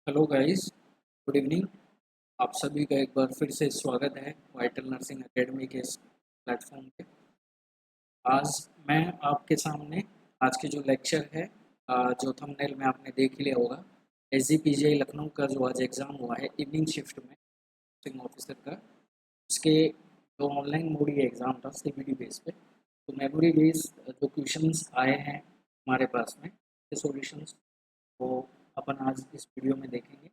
Hello guys, good evening. आप सभी का एक बार फिर से स्वागत है वाइटल नर्सिंग एकेडमी के इस प्लेटफॉर्म पे। आज मैं आपके सामने आज के जो लेक्चर है, जो थंबनेल में आपने देख ही लिया होगा, एसजीपीजीआई लखनऊ का जो आज एग्ज़ाम हुआ है इवनिंग शिफ्ट में नर्सिंग ऑफिसर का, उसके जो ऑनलाइन मोड ये एग्ज़ाम था सीबीटी बेस पे। तो मेमोरी बेस जो क्वेश्चंस आए हैं हमारे पास में, के सॉल्यूशंस वो अपन आज इस वीडियो में देखेंगे।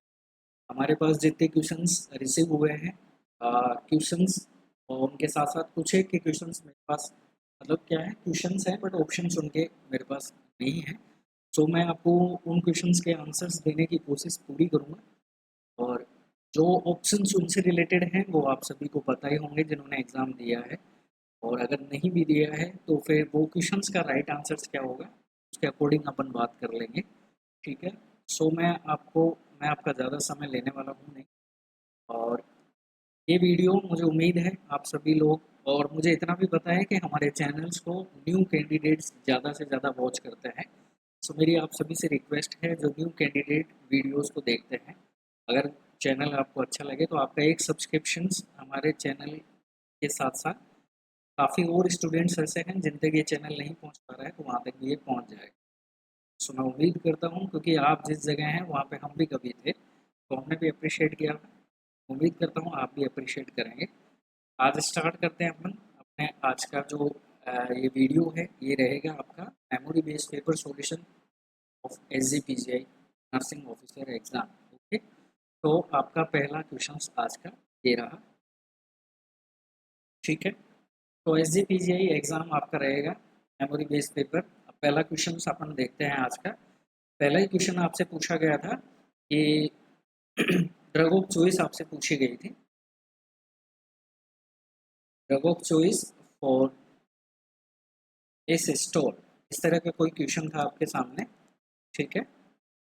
हमारे पास जितने क्वेश्चंस रिसीव हुए हैं, क्वेश्चंस और उनके साथ साथ कुछ एक के क्वेश्चंस मेरे पास, मतलब क्या है, क्वेश्चंस हैं बट ऑप्शंस उनके मेरे पास नहीं है। तो मैं आपको उन क्वेश्चंस के आंसर्स देने की कोशिश पूरी करूँगा। और जो ऑप्शंस उनसे रिलेटेड हैं वो आप सभी को पता ही होंगे जिन्होंने एग्ज़ाम दिया है। और अगर नहीं भी दिया है तो फिर वो क्वेश्चंस का राइट आंसर्स क्या होगा उसके अकॉर्डिंग अपन बात कर लेंगे। ठीक है। सो मैं आपका ज़्यादा समय लेने वाला हूँ नहीं। और ये वीडियो मुझे उम्मीद है आप सभी लोग, और मुझे इतना भी पता है कि हमारे चैनल्स को न्यू कैंडिडेट्स ज़्यादा से ज़्यादा वॉच करते हैं। सो मेरी आप सभी से रिक्वेस्ट है जो न्यू कैंडिडेट वीडियोस को देखते हैं, अगर चैनल आपको अच्छा लगे तो आपका एक सब्सक्रिप्शंस हमारे चैनल के साथ साथ काफ़ी और स्टूडेंट्स ऐसे हैं जिन तक ये चैनल नहीं पहुंच पा रहा है तो वहाँ तक भी ये पहुंच जाएगा। सो मैं उम्मीद करता हूँ क्योंकि आप जिस जगह हैं वहाँ पे हम भी कभी थे तो हमने भी अप्रिशिएट किया। उम्मीद करता हूँ आप भी अप्रिशिएट करेंगे। आज स्टार्ट करते हैं अपन अपने आज का जो ये वीडियो है, ये रहेगा आपका memory based paper solution of SGPGI nursing officer exam. Okay, तो आपका पहला क्वेश्चन आज का ये रहा। ठीक है। तो एसजीपीजीआई एग्जाम आपका रहेगा मेमोरी बेस्ड पेपर। अब पहला क्वेश्चन अपन देखते हैं आज का। पहला ही क्वेश्चन आपसे पूछा गया था कि ड्रग ऑफ चॉइस आपसे पूछी गई थी। ड्रग ऑफ चॉइस फॉर इस स्टोर, इस तरह का कोई क्वेश्चन था आपके सामने। ठीक है।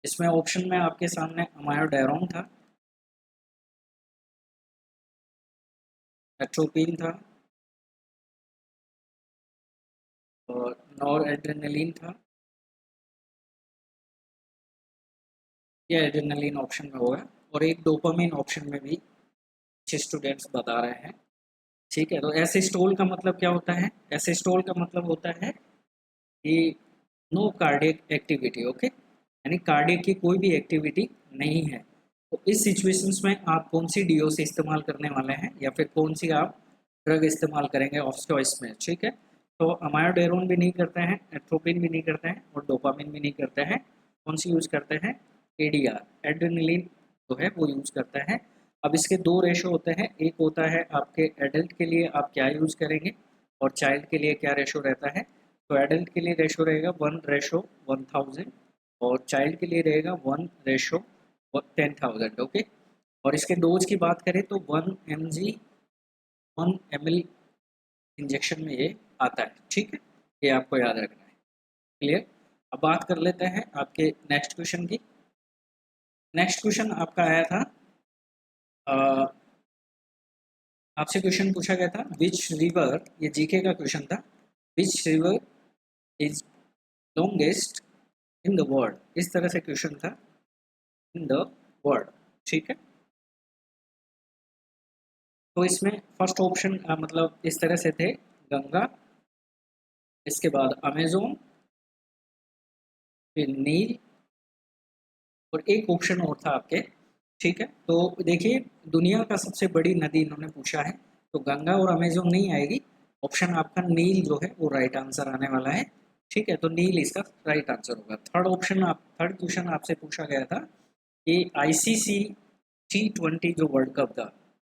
इसमें ऑप्शन में आपके सामने अमायोडायरोन था, एट्रोपिन था और नॉर एड्रेनलिन था। ये एड्रेनलिन ऑप्शन में होगा और एक डोपामिन ऑप्शन में भी कुछ स्टूडेंट्स बता रहे हैं। ठीक है। तो ऐसे स्टोल का मतलब क्या होता है? ऐसे स्टोल का मतलब होता है कि नो कार्डियक एक्टिविटी। ओके, यानी कार्डियक की कोई भी एक्टिविटी नहीं है। तो इस सिचुएशंस में आप कौन सी डीओ से इस्तेमाल करने वाले हैं या फिर कौन सी आप ड्रग इस्तेमाल करेंगे ऑफ चॉइस में? ठीक है। तो अमायोडेरोन भी नहीं करते हैं, एट्रोपिन भी नहीं करते हैं और डोपामिन भी नहीं करते हैं। कौन सी यूज़ करते हैं? एडीआर, एड्रेनलिन जो है वो यूज़ करता है। अब इसके दो रेशो होते हैं, एक होता है आपके एडल्ट के लिए आप क्या यूज़ करेंगे और चाइल्ड के लिए क्या रेशो रहता है। तो एडल्ट के लिए रेशो रहेगा 1:1000 और चाइल्ड के लिए रहेगा 1:10,000। ओके। और इसके डोज की बात करें तो 1 mg 1 ml इंजेक्शन में ये आता है। ठीक है, ये आपको याद रखना है। क्लियर। अब बात कर लेते हैं आपके नेक्स्ट क्वेश्चन की। नेक्स्ट क्वेश्चन आपका आया था, आपसे क्वेश्चन पूछा गया था विच रिवर, ये जीके का क्वेश्चन था, which river is longest in the world, इस तरह से क्वेश्चन था, इन द वर्ल्ड। ठीक है। तो इसमें फर्स्ट ऑप्शन मतलब इस तरह से थे, गंगा, इसके बाद अमेजोन, फिर नील और एक ऑप्शन और था आपके। ठीक है। तो देखिए, दुनिया का सबसे बड़ी नदी इन्होंने पूछा है तो गंगा और अमेजोन नहीं आएगी। ऑप्शन आपका नील जो है वो राइट आंसर आने वाला है। ठीक है, तो नील इसका राइट आंसर होगा। थर्ड क्वेश्चन आपसे पूछा गया था कि आईसीसी T20 जो वर्ल्ड कप था,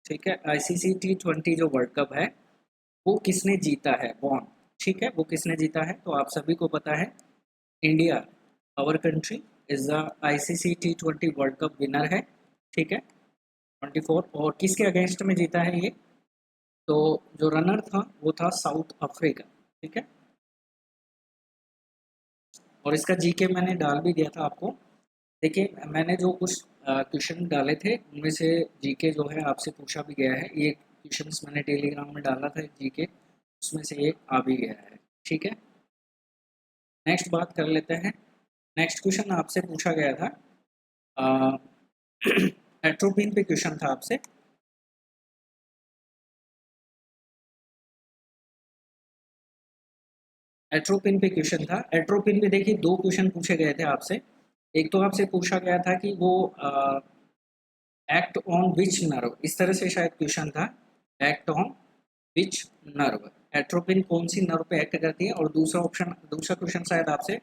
ठीक है, आईसीसी T20 जो वर्ल्ड कप है वो किसने जीता है, वॉन। ठीक है, वो किसने जीता है? तो आप सभी को पता है, India, our country is the ICC T20 world cup winner है। ठीक है, 24। और किसके अगेंस्ट में जीता है ये? तो जो रनर था वो था साउथ अफ्रीका। ठीक है। और इसका जीके मैंने डाल भी दिया था आपको। देखिए, मैंने जो कुछ क्वेश्चन डाले थे उनमें से जीके जो है आपसे पूछा भी गया है। ये क्वेश्चंस मैंने टेलीग्राम में डाला था जीके, उसमें से ये आ भी गया है। ठीक है। नेक्स्ट बात कर लेते हैं। नेक्स्ट क्वेश्चन आपसे पूछा गया था, एट्रोपिन पे क्वेश्चन था आपसे। एट्रोपिन पे क्वेश्चन था। एट्रोपिन पे देखिए दो क्वेश्चन पूछे गए थे आपसे। एक तो आपसे पूछा गया था कि वो एक्ट ऑन विच नर्व, इस तरह से शायद क्वेश्चन था, act on which nerve, atropine कौन सी नर्व पे एक्ट करती है। और दूसरा क्वेश्चन शायद आपसे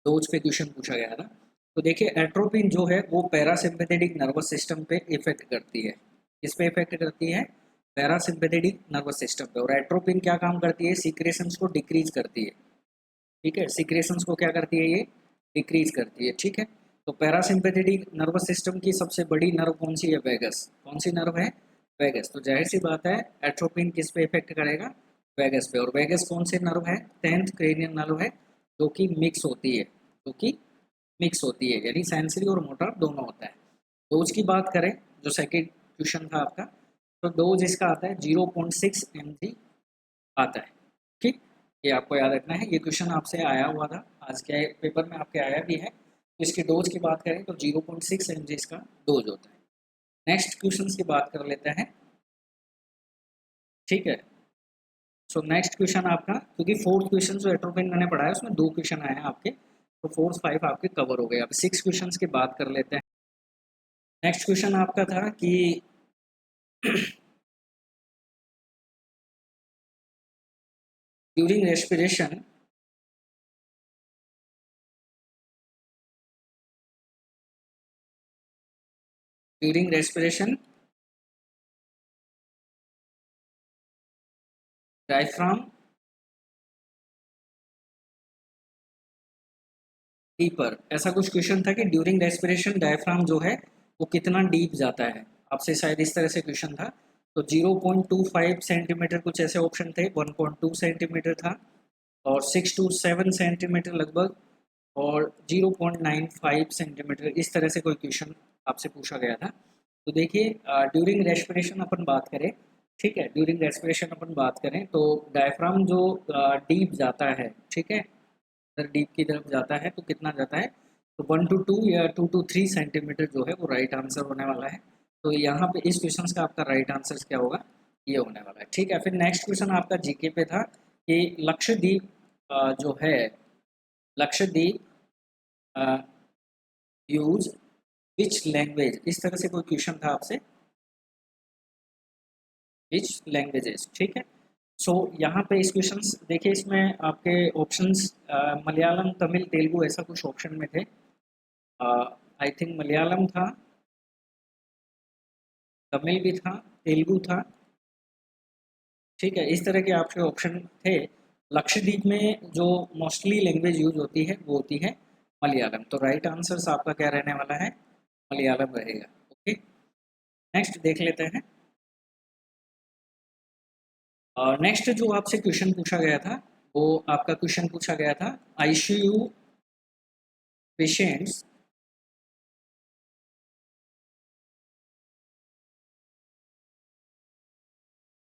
डोज पे क्वेश्चन पूछा गया था। तो देखिए एट्रोपिन जो है वो पैरासिम्पैथेटिक नर्वस सिस्टम पे इफेक्ट करती है। किस पे इफेक्ट करती है? पैरासिम्पैथेटिक नर्वस सिस्टम पे। और एट्रोपिन क्या काम करती है? सीक्रेशंस को डिक्रीज करती है। ठीक है, सीक्रेशंस को क्या करती है ये? डिक्रीज करती है। ठीक है, तो पैरासिम्पैथेटिक नर्वस सिस्टम की सबसे बड़ी नर्व कौन सी है? वेगस। कौन सी नर्व है? वेगस। तो जाहिर सी बात है एट्रोपिन किस पे इफेक्ट करेगा? वेगस पे। और वेगस कौन से नर्व है? 10th क्रेनियन नर्व है, जो कि मिक्स होती है, जो कि मिक्स होती है, यानी सेंसरी और मोटर दोनों होता है। डोज की बात करें, जो सेकेंड क्वेश्चन था आपका, तो डोज इसका आता है 0.6 mg आता है। ठीक, ये आपको याद रखना है। ये क्वेश्चन आपसे आया हुआ था, आज के पेपर में आपके आया भी है। तो इसकी डोज की बात करें तो 0.6 mg इसका डोज होता है। नेक्स्ट क्वेश्चन की बात कर लेते हैं। ठीक है, सो नेक्स्ट क्वेश्चन आपका, क्योंकि फोर्थ क्वेश्चन जो एट्रोपिन मैंने पढ़ाया उसमें दो क्वेश्चन आए हैं आपके, तो फोर्थ फाइव आपके कवर हो गए। अब सिक्स क्वेश्चन की बात कर लेते हैं। नेक्स्ट क्वेश्चन आपका था कि during respiration, during respiration diaphragm deeper, ऐसा कुछ क्वेश्चन था कि ड्यूरिंग रेस्पिरेशन डायफ्राम जो है वो कितना डीप जाता है, आपसे शायद इस तरह से क्वेश्चन था। तो 0.25 सेंटीमीटर कुछ ऐसे ऑप्शन थे, 1.2 सेंटीमीटर था, और 6 to 7 सेंटीमीटर लगभग, और 0.95 सेंटीमीटर, इस तरह से कोई क्वेश्चन आपसे पूछा गया था। तो देखिए ड्यूरिंग रेस्पिरेशन अपन बात करें, ठीक है, ड्यूरिंग रेस्पिरेशन अपन बात करें तो डायफ्राम जो डीप जाता है, ठीक है, अगर डीप की तरफ जाता है तो कितना जाता है? तो 1 to 2 या 2 to 3 सेंटीमीटर जो है वो राइट आंसर होने वाला है। तो यहाँ पे इस क्वेश्चन का आपका राइट आंसर क्या होगा? ये होने वाला है। ठीक है, फिर नेक्स्ट क्वेश्चन आपका जीके पे था कि लक्षद्वीप जो है, लक्षद्वीप यूज विच लैंग्वेज, इस तरह से कोई क्वेश्चन था आपसे, विच लैंग्वेजेस। ठीक है, सो यहाँ पे इस क्वेश्चन देखिए, इसमें आपके ऑप्शंस मलयालम, तमिल, तेलुगु, ऐसा कुछ ऑप्शन में थे। आई थिंक मलयालम था, तमिल भी था, तेलुगु था। ठीक है, इस तरह के आपके ऑप्शन थे। लक्षद्वीप में जो मोस्टली लैंग्वेज यूज होती है वो होती है मलयालम। तो राइट आंसर आपका क्या रहने वाला है? मलयालम रहेगा। ओके, नेक्स्ट देख लेते हैं। नेक्स्ट जो आपसे क्वेश्चन पूछा गया था, वो आपका क्वेश्चन पूछा गया था, ICU patients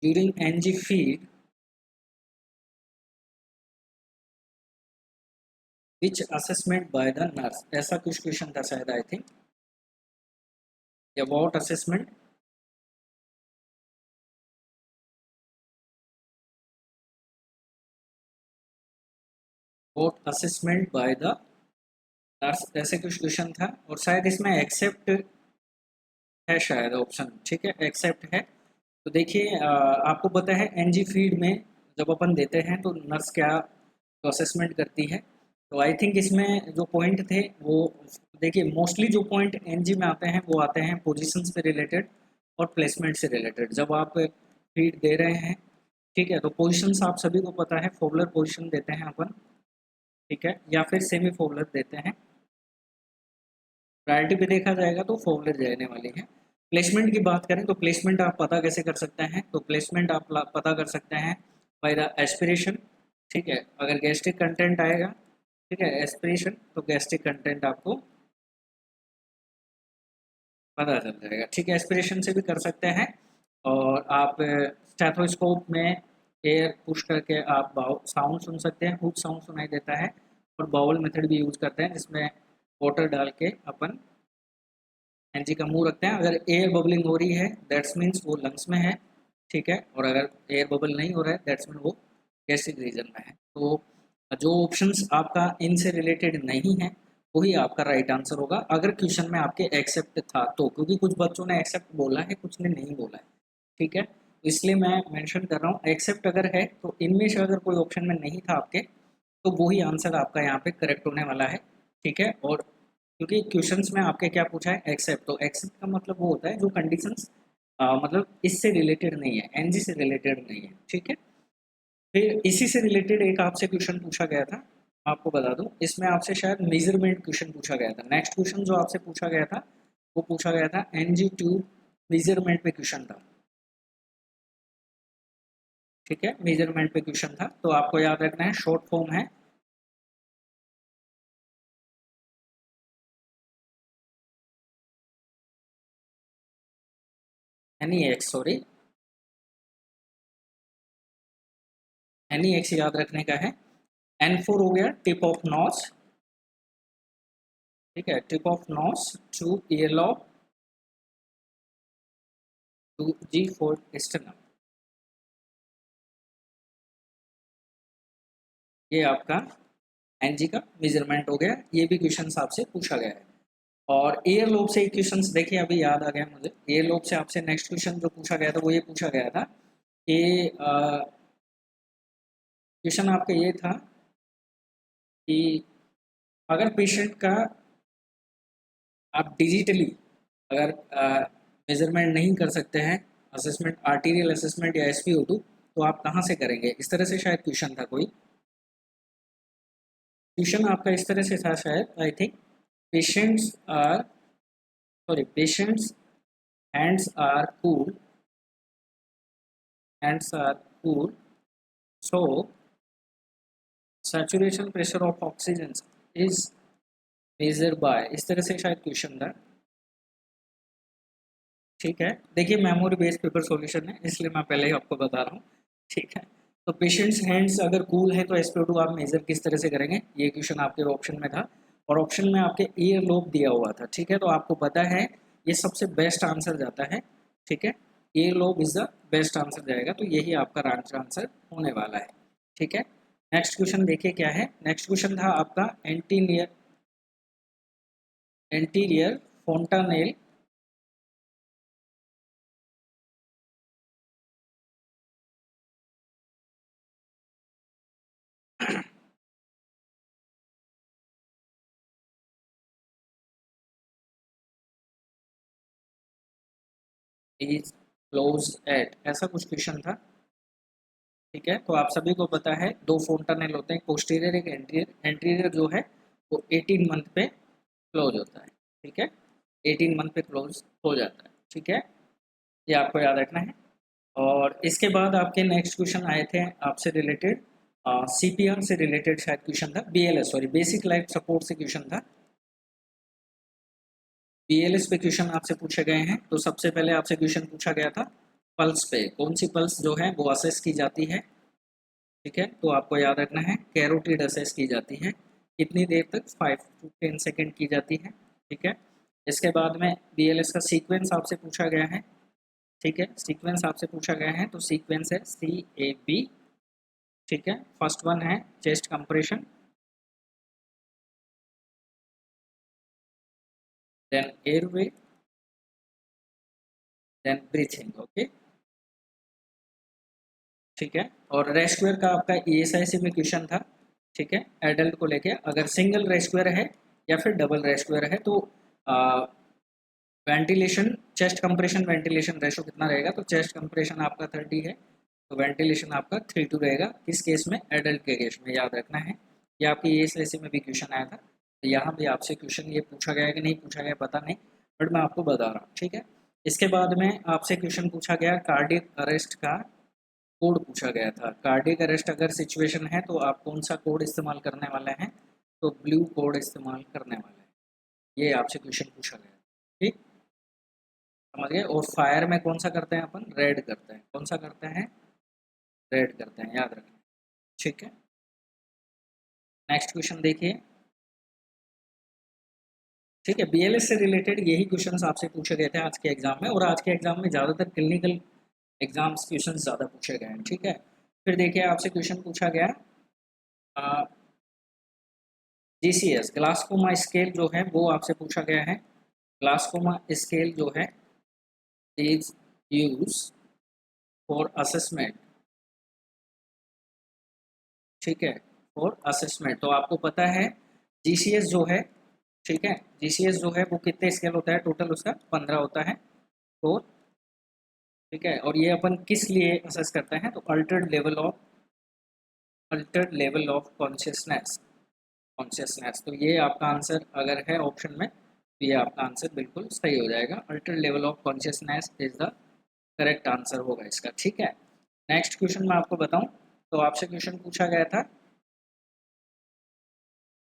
during NG feed which assessment by the nurse, ऐसा कुछ क्वेश्चन था शायद, आई थिंक, या about assessment, about assessment by the nurse, ऐसे कुछ क्वेश्चन था। और शायद इसमें एक्सेप्ट है शायद ऑप्शन, ठीक है, एक्सेप्ट है। तो देखिए आपको पता है एनजी फीड में जब अपन देते हैं तो नर्स क्या तो असेसमेंट करती है। तो आई थिंक इसमें जो पॉइंट थे वो, देखिए मोस्टली जो पॉइंट एनजी में आते हैं वो आते हैं पोजीशंस पे रिलेटेड और प्लेसमेंट से रिलेटेड। जब आप फीड दे रहे हैं, ठीक है, तो पोजीशंस आप सभी को पता है, फॉरवर्ड पोजीशन देते हैं अपन, ठीक है, या फिर सेमी फॉरवर्ड देते हैं। प्रायोरिटी पे देखा जाएगा तो फॉरवर्ड रहने वाली है। प्लेसमेंट की बात करें तो प्लेसमेंट आप पता कैसे कर सकते हैं? तो प्लेसमेंट आप पता कर सकते हैं बाय द एस्पिरेशन। ठीक है, अगर गैस्ट्रिक कंटेंट आएगा, ठीक है, एस्पिरेशन, तो गैस्ट्रिक कंटेंट आपको पता चल जाएगा। ठीक है, एस्पिरेशन से भी कर सकते हैं। और आप स्टेथोस्कोप में एयर पुश करके आप साउंड सुन सकते हैं, हुक साउंड सुनाई देता है। और बाउल मेथड भी यूज करते हैं जिसमें वाटर डाल के अपन एनजी का मुंह रखते हैं। अगर एयर बबलिंग हो रही है दैट्स मीन्स वो लंग्स में है, ठीक है, और अगर एयर बबल नहीं हो रहा है दैट्स मीन वो गैस्ट्रिक रीजन में है। तो जो ऑप्शंस आपका इनसे रिलेटेड नहीं है वही आपका राइट आंसर होगा, अगर क्वेश्चन में आपके एक्सेप्ट था तो, क्योंकि कुछ बच्चों ने एक्सेप्ट बोला है कुछ ने नहीं बोला है, ठीक है, इसलिए मैं मेंशन कर रहा हूँ एक्सेप्ट अगर है तो इनमें से अगर कोई ऑप्शन में नहीं था आपके तो वही आंसर आपका यहाँ पे करेक्ट होने वाला है, ठीक है। और क्योंकि क्वेश्चंस में आपके क्या पूछा है एक्सेप्ट, तो एक्सेप्ट का मतलब वो होता है जो कंडीशंस मतलब इससे रिलेटेड नहीं है, एनजी से रिलेटेड नहीं है, ठीक है। फिर इसी से रिलेटेड एक आपसे क्वेश्चन पूछा गया था, आपको बता दूं, इसमें आपसे शायद मेजरमेंट क्वेश्चन पूछा गया था। नेक्स्ट क्वेश्चन जो आपसे पूछा गया था वो पूछा गया था एनजी ट्यूब मेजरमेंट पे क्वेश्चन था, ठीक है, मेजरमेंट पे क्वेश्चन था। तो आपको याद रखना है शॉर्ट फॉर्म है any x, sorry any x याद रखने का है। N4 हो गया टिप ऑफ नॉच, ठीक है, tip of notch to ear lobe to G4 sternum, ये आपका एनजी का मेजरमेंट हो गया। ये भी क्वेश्चन आपसे पूछा गया है। और एयर लोब से क्वेश्चन देखिए अभी याद आ गया मुझे, एयर लोब से आपसे नेक्स्ट क्वेश्चन जो पूछा गया था वो ये पूछा गया था कि क्वेश्चन आपका ये था कि अगर पेशेंट का आप डिजिटली अगर मेजरमेंट नहीं कर सकते हैं, असेसमेंट आर्टीरियल असेसमेंट या SpO2, तो आप कहाँ से करेंगे, इस तरह से शायद क्वेश्चन था कोई। क्वेश्चन आपका इस तरह से था शायद, I think, patients are sorry patients hands are cool, hands are cool, so saturation pressure of oxygen is measure by, इस तरह से शायद क्वेश्चन था, ठीक है। देखिए मेमोरी बेस्ड पेपर सॉल्यूशन है इसलिए मैं पहले ही आपको बता रहा हूँ, ठीक है। तो पेशेंट्स हैंड्स अगर कूल है तो SpO2 आप मेजर किस तरह से करेंगे, ये क्वेश्चन आपके ऑप्शन में था। और ऑप्शन में आपके ईयर लोब दिया हुआ था, ठीक है, तो आपको पता है ये सबसे बेस्ट आंसर जाता है, ठीक है, ear lobe is the best answer जाएगा, तो यही आपका राइट आंसर होने वाला है, ठीक है। नेक्स्ट क्वेश्चन देखिए क्या है। नेक्स्ट क्वेश्चन था आपका anterior anterior fontanelle is close at, ऐसा कुछ क्वेश्चन था, ठीक है। तो आप सभी को पता है दो फोंटानेल होते हैं, पोस्टीरियर एक एंटीरियर, एंटीरियर जो है वो 18 मंथ पे क्लोज होता है, ठीक है, 18 मंथ पे क्लोज हो जाता है, ठीक है, ये आपको याद रखना है। और इसके बाद आपके नेक्स्ट क्वेश्चन आए थे आपसे रिलेटेड CPR से रिलेटेड शायद क्वेश्चन था, BLS sorry basic life support से क्वेश्चन था, BLS पे क्वेश्चन आपसे पूछे गए हैं। तो सबसे पहले आपसे क्वेश्चन पूछा गया था पल्स पे, कौन सी पल्स जो है वो असेस की जाती है, ठीक है, तो आपको याद रखना है कैरोटिड असेस की जाती है, कितनी देर तक, 5 to 10 सेकेंड की जाती है, ठीक है। इसके बाद में BLS का सीक्वेंस आपसे पूछा गया है, ठीक है, सीक्वेंस आपसे पूछा गया है, तो सीक्वेंस है CAP, ठीक है। फर्स्ट वन है chest compression, then airway, then breathing, okay, ठीक है। और रेस्क्यूअर का आपका ESIC में क्वेश्चन था, ठीक है, एडल्ट को लेके अगर सिंगल रेस्क्यूअर है या फिर डबल रेस्क्यूअर है तो ventilation chest compression ventilation ratio कितना रहेगा, तो चेस्ट कंप्रेशन आपका 30 है तो वेंटिलेशन आपका 3:2 रहेगा, किस केस में, एडल्ट के केस में, याद रखना है। ये आपके ESIC में भी क्वेश्चन आया था, तो यहाँ भी आपसे क्वेश्चन ये पूछा गया कि नहीं पूछा गया पता नहीं, बट मैं आपको बता रहा हूँ, ठीक है। इसके बाद में आपसे क्वेश्चन पूछा गया कार्डियक अरेस्ट का कोड पूछा गया था। कार्डियक अरेस्ट अगर सिचुएशन है तो आप कौन सा कोड इस्तेमाल करने वाले हैं, तो ब्लू कोड इस्तेमाल करने वाले हैं, ये आपसे क्वेश्चन पूछा गया, ठीक, समझ गए। और फायर में कौन सा करते हैं अपन, रेड करते हैं, कौन सा करते हैं, रेड करते हैं, याद रखें, ठीक है। नेक्स्ट क्वेश्चन देखिए, ठीक है, बीएलएस से रिलेटेड यही क्वेश्चंस आपसे पूछे गए थे आज के एग्जाम में, और आज के एग्जाम में ज़्यादातर क्लिनिकल एग्जाम्स क्वेश्चन ज़्यादा पूछे गए हैं। ठीक है, फिर देखिए आपसे क्वेश्चन पूछा गया जीसीएस ग्लासकोमा स्केल जो है वो आपसे पूछा गया है। ग्लासकोमा स्केल जो है इज यूज फॉर असेसमेंट, ठीक है, फॉर असेसमेंट। तो आपको पता है जीसीएस जो है, ठीक है, जीसीएस जो है वो कितने स्केल होता है, टोटल उसका 15 होता है। तो ठीक है, और ये अपन किस लिए असेस करते हैं, तो Altered level of consciousness, consciousness. तो ये आपका आंसर अगर है ऑप्शन में तो ये आपका आंसर बिल्कुल सही हो जाएगा। Altered level of consciousness is the correct answer होगा इसका। ठीक है, नेक्स्ट क्वेश्चन मैं आपको बताऊं, तो आपसे क्वेश्चन पूछा गया था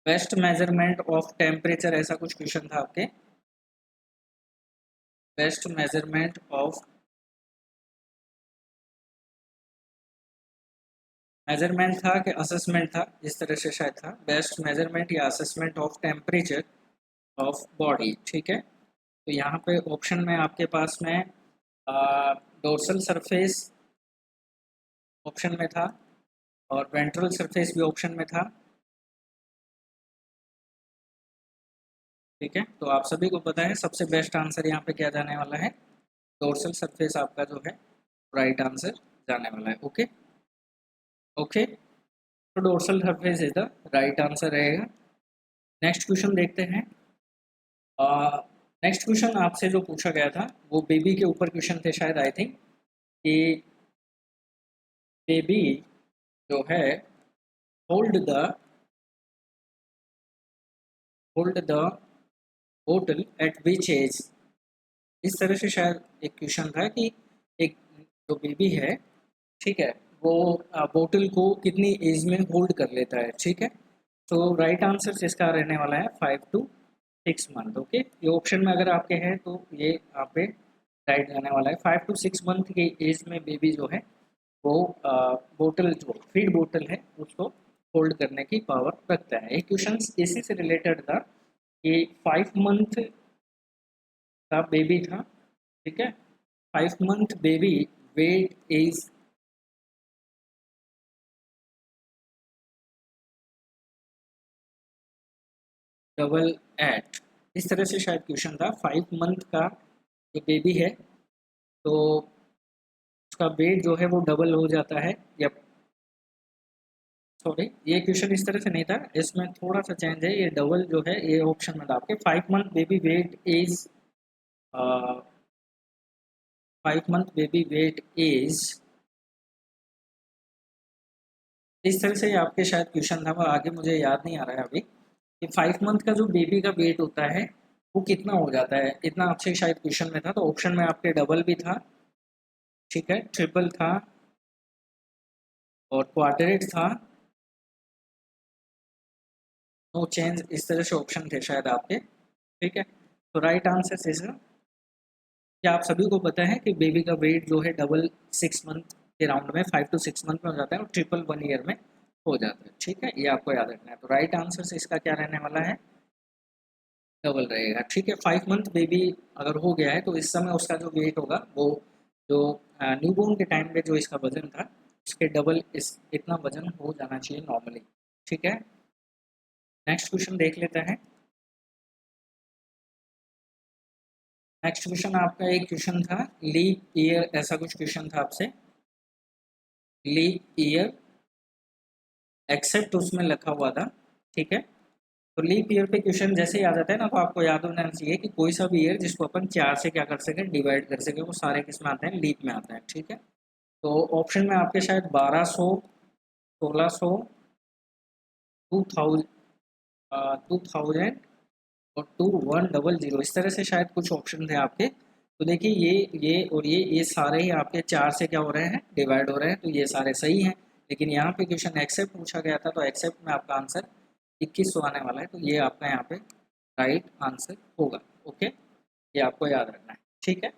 बेस्ट मेजरमेंट ऑफ टेम्परेचर, ऐसा कुछ क्वेश्चन था आपके। बेस्ट मेजरमेंट ऑफ, मेजरमेंट था कि असेसमेंट था, इस तरह से शायद था, बेस्ट मेजरमेंट या assessment of temperature of body. ठीक है, तो यहाँ पे ऑप्शन में आपके पास में डोर्सल सरफेस ऑप्शन में था और वेंट्रल सरफेस भी ऑप्शन में था। ठीक है, तो आप सभी को पता है सबसे बेस्ट आंसर यहाँ पे क्या जाने वाला है, डोर्सल सरफेस आपका जो है राइट आंसर जाने वाला है। ओके ओके, तो dorsal surface is the right answer रहेगा। नेक्स्ट क्वेश्चन देखते हैं। नेक्स्ट क्वेश्चन आपसे जो पूछा गया था वो बेबी के ऊपर क्वेश्चन थे शायद, आई थिंक, कि बेबी जो है होल्ड द होल्ड द बोतल एट विच एज, इस तरह से शायद एक क्वेश्चन था कि एक जो बेबी है, ठीक है, वो बोतल को कितनी एज में होल्ड कर लेता है। ठीक है, तो राइट आंसर इसका रहने वाला है 5 to 6 मंथ। ओके, ये ऑप्शन में अगर आपके हैं तो ये यहाँ पे राइट रहने वाला है। 5 to 6 मंथ की एज में बेबी जो है वो बोतल, जो फीड बोतल है उसको होल्ड करने की पावर रखता है। ये क्वेश्चन इसी से रिलेटेड था कि 5 मंथ का बेबी था, ठीक है, 5 month baby weight is, double eight, इस तरह से शायद क्वेश्चन था। 5 मंथ का जो बेबी है तो उसका वेट जो है वो डबल हो जाता है, या सॉरी ये क्वेश्चन इस तरह से नहीं था, इसमें थोड़ा सा चेंज है, ये डबल जो है ये ऑप्शन में था आपके। 5 month baby weight is, 5 month baby weight is, इस तरह से आपके शायद क्वेश्चन था, वो आगे मुझे याद नहीं आ रहा है अभी, कि 5 मंथ का जो बेबी का वेट होता है वो कितना हो जाता है, इतना आपसे शायद क्वेश्चन में था। तो ऑप्शन में आपके डबल भी था, ठीक है, ट्रिपल था और क्वाड्रेट था, नो चेंज, इस तरह से ऑप्शन थे शायद आपके। ठीक है, तो राइट आंसर इज, क्या आप सभी को पता है कि बेबी का वेट जो है डबल 6 मंथ के राउंड में, 5 to 6 मंथ में हो जाता है और ट्रिपल 1 ईयर में हो जाता है। ठीक है, ये आपको याद रखना है। तो राइट आंसर से इसका क्या रहने वाला है, डबल रहेगा। ठीक है, 5 मंथ बेबी अगर हो गया है तो इस समय उसका जो वेट होगा वो, जो न्यूबॉर्न के टाइम पे जो इसका वजन था उसके डबल इस इतना वजन हो जाना चाहिए नॉर्मली। ठीक है, नेक्स्ट क्वेश्चन देख लेते हैं। नेक्स्ट क्वेश्चन आपका एक क्वेश्चन था लीप ईयर, ऐसा कुछ क्वेश्चन था आपसे, लीप ईयर एक्सेप्ट उसमें लिखा हुआ था। ठीक है, तो लीप ईयर पे क्वेश्चन जैसे ही आ जाता है ना, तो आपको याद होना चाहिए कि कोई सा भी ईयर जिसको अपन 4 से क्या कर सकें, डिवाइड कर सकें, वो सारे किस में आते हैं, लीप में आते हैं। ठीक है, तो ऑप्शन में आपके शायद 1200, 1600, 2000, 2000 और 2100, इस तरह से शायद कुछ ऑप्शन थे आपके। तो देखिए ये और ये सारे ही आपके 4 से क्या हो रहे हैं, डिवाइड हो रहे हैं, तो ये सारे सही हैं। लेकिन यहाँ पे क्वेश्चन एक्सेप्ट पूछा गया था, तो एक्सेप्ट में आपका आंसर 2100 आने वाला है, तो ये आपका यहाँ पे राइट आंसर होगा। ओके, ये आपको याद रखना है। ठीक है,